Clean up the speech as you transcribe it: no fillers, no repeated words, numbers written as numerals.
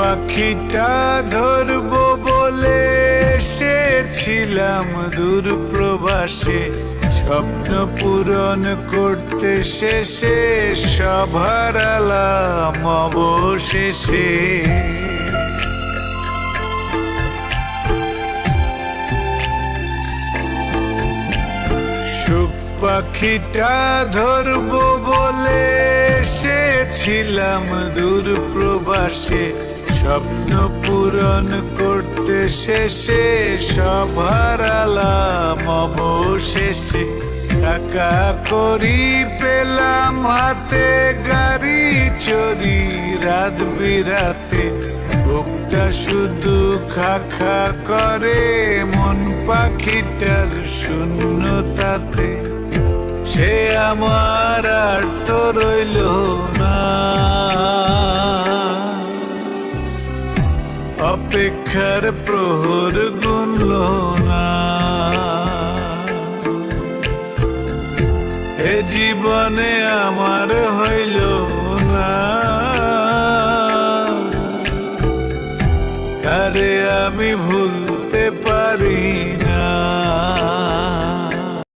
পাখিটা ধরবো বলে এসেছিলাম দূর প্রবাসে, স্বপ্ন পূরণ করতে শেষে সব হারালাম অবশেষে। সুখ পাখিটা ধরবো বলে এসেছিলাম দূর প্রবাসে, স্বপ্ন পূরণ করতে শেষে সব হারালাম অবশেষে। টাকা করি পেলাম হাতে, গাড়ি চড়ি রাত বিরাতে, বুকটা শুধু খা খা করে মন পাখিটার শূন্যতাতে। সে আমার আর তো রইল না, অপেক্ষার প্রহর গুনল না। এ জীবনে আমার হইল না, আরে আমি ভুলতে পারি না।